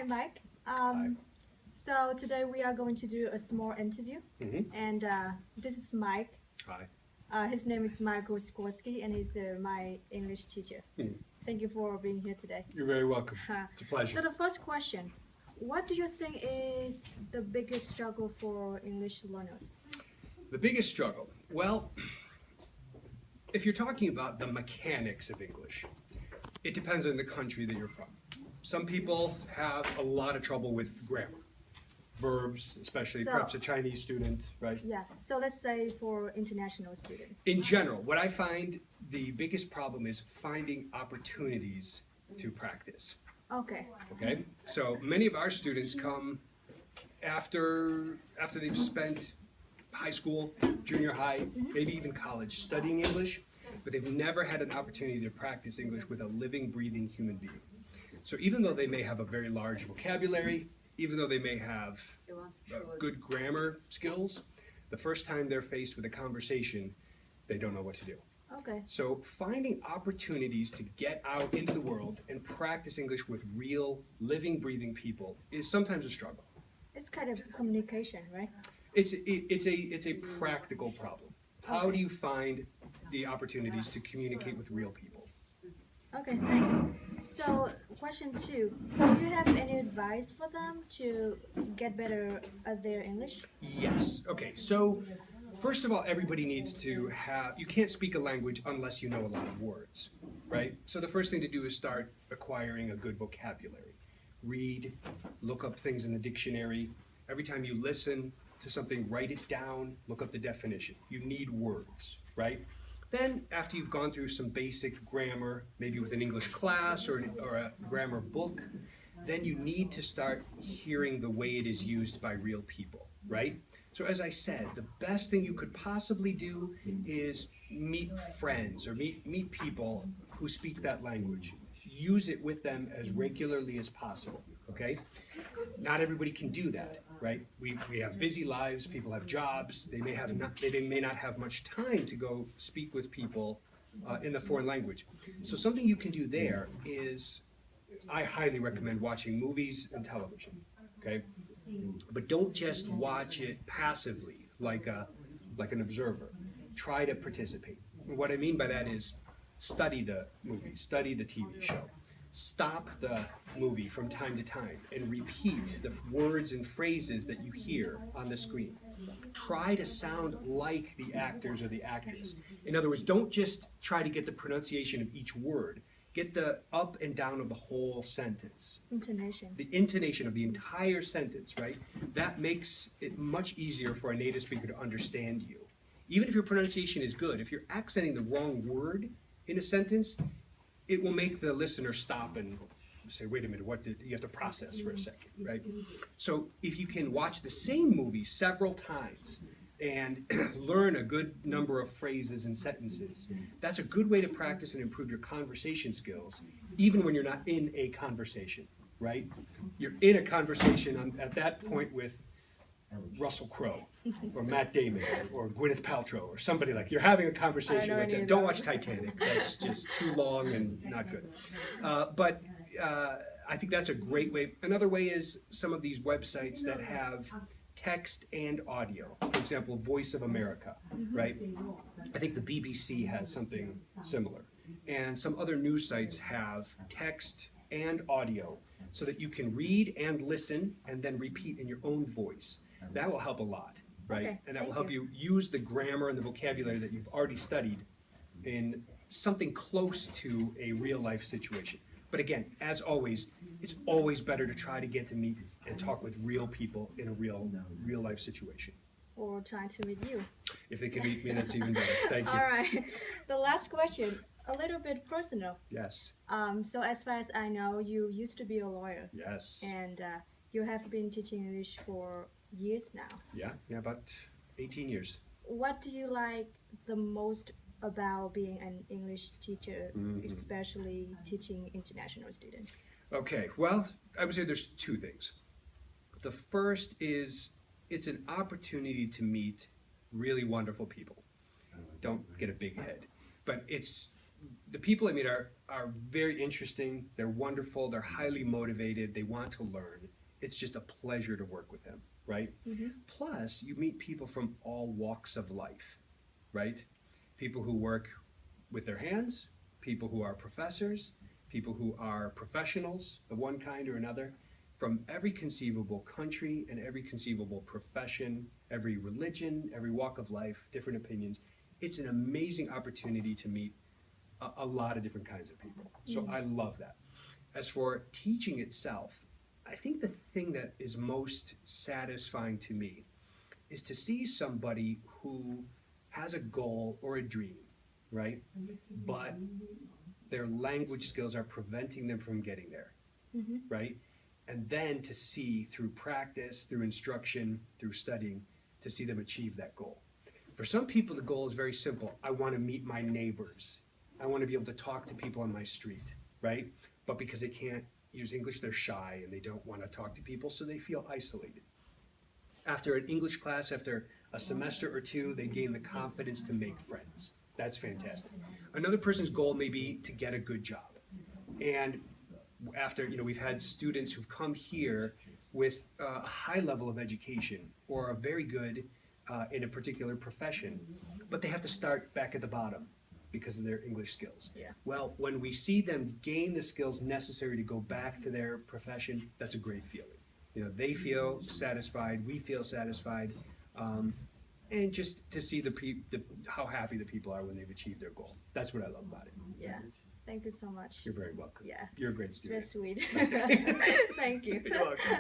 Hi, Mike. Hi. So today we are going to do a small interview, and this is Mike. Hi. His name is Michael Skorsky, and he's my English teacher. Mhm. Thank you for being here today. You're very welcome. It's a pleasure. So the first question, what do you think is the biggest struggle for English learners? The biggest struggle. Well, if you're talking about the mechanics of English, it depends on the country that you're from. Some people have a lot of trouble with grammar, verbs, especially So- perhaps a Chinese student, right? Yeah. So let's say for international students. In general, what I find the biggest problem is finding opportunities to practice. Okay. Okay? So many of our students come after they've spent high school, junior high, maybe even college studying English, but they've never had an opportunity to practice English with a living, breathing human being. So even though they may have a very large vocabulary, even though they may have good grammar skills, the first time they're faced with a conversation, they don't know what to do. Okay. So finding opportunities to get out into the world and practice English with real, living, breathing people is sometimes a struggle. It's kind of communication, right? It's a practical problem. How do you find the opportunities to communicate with real people? Okay, thanks. So, question two, do you have any advice for them to get better at their English? Yes. Okay. So first of all, everybody needs to have, you can't speak a language unless you know a lot of words, right? So the first thing to do is start acquiring a good vocabulary. Read, look up things in the dictionary. Every time you listen to something, write it down, look up the definition. You need words, right? Then, after you've gone through some basic grammar, maybe with an English class or a grammar book, then you need to start hearing the way it is used by real people, right? So as I said, the best thing you could possibly do is meet friends or meet people who speak that language. Use it with them as regularly as possible, okay? Not everybody can do that, right? We have busy lives, people have jobs, they may not have much time to go speak with people in the foreign language. So something you can do there is, I highly recommend watching movies and television, okay? But don't just watch it passively like an observer. Try to participate. What I mean by that is study the movie, study the TV show. Stop the movie from time to time and repeat the words and phrases that you hear on the screen. Try to sound like the actors or the actress. In other words, don't just try to get the pronunciation of each word. Get the up and down of the whole sentence. Intonation. The intonation of the entire sentence, right? That makes it much easier for a native speaker to understand you. Even if your pronunciation is good, if you're accenting the wrong word in a sentence, it will make the listener stop and say, wait a minute, what did you have to process for a second, right? So if you can watch the same movie several times and learn a good number of phrases and sentences, that's a good way to practice and improve your conversation skills, even when you're not in a conversation, right? You're in a conversation at that point with Russell Crowe or Matt Damon or Gwyneth Paltrow or somebody like, you're having a conversation with them. Don't watch Titanic. That's just too long and not good. But I think that's a great way. Another way is some of these websites that have text and audio. For example, Voice of America, right? I think the BBC has something similar. And some other news sites have text and audio so that you can read and listen and then repeat in your own voice. That will help a lot, right? Okay, And that will thank help you use the grammar and the vocabulary that you've already studied in something close to a real life situation. But again, as always, it's always better to try to get to meet and talk with real people in a real life situation. Or trying to meet you. If they can meet me, that's even better. Thank you. All right. The last question, a little bit personal. Yes. So as far as I know, you used to be a lawyer. Yes. And you have been teaching English for years now. Yeah, about 18 years. What do you like the most about being an English teacher, especially teaching international students? Okay, well, I would say there's two things. The first is it's an opportunity to meet really wonderful people. Don't get a big head. But it's the people I meet are very interesting. They're wonderful. They're highly motivated. They want to learn. It's just a pleasure to work with them, right? Plus, you meet people from all walks of life, right? People who work with their hands, people who are professors, people who are professionals of one kind or another, from every conceivable country and every conceivable profession, every religion, every walk of life, different opinions. It's an amazing opportunity to meet a lot of different kinds of people. So I love that. As for teaching itself, I think the thing that is most satisfying to me is to see somebody who has a goal or a dream, right? But their language skills are preventing them from getting there, right? And then to see through practice, through instruction, through studying, to see them achieve that goal. For some people, the goal is very simple. I want to meet my neighbors. I want to be able to talk to people on my street, right? But because they can't use English, they're shy and they don't want to talk to people, so they feel isolated. After an English class, after a semester or two, they gain the confidence to make friends. That's fantastic. Another person's goal may be to get a good job. And after, we've had students who've come here with a high level of education or a very good in a particular profession, but they have to start back at the bottom because of their English skills. Yeah. Well, when we see them gain the skills necessary to go back to their profession, that's a great feeling. They feel satisfied, we feel satisfied, and just to see how happy the people are when they've achieved their goal. That's what I love about it. Yeah. Thank you so much. You're very welcome. Yeah. You're a great It's very student. sweet. Thank you. You're welcome.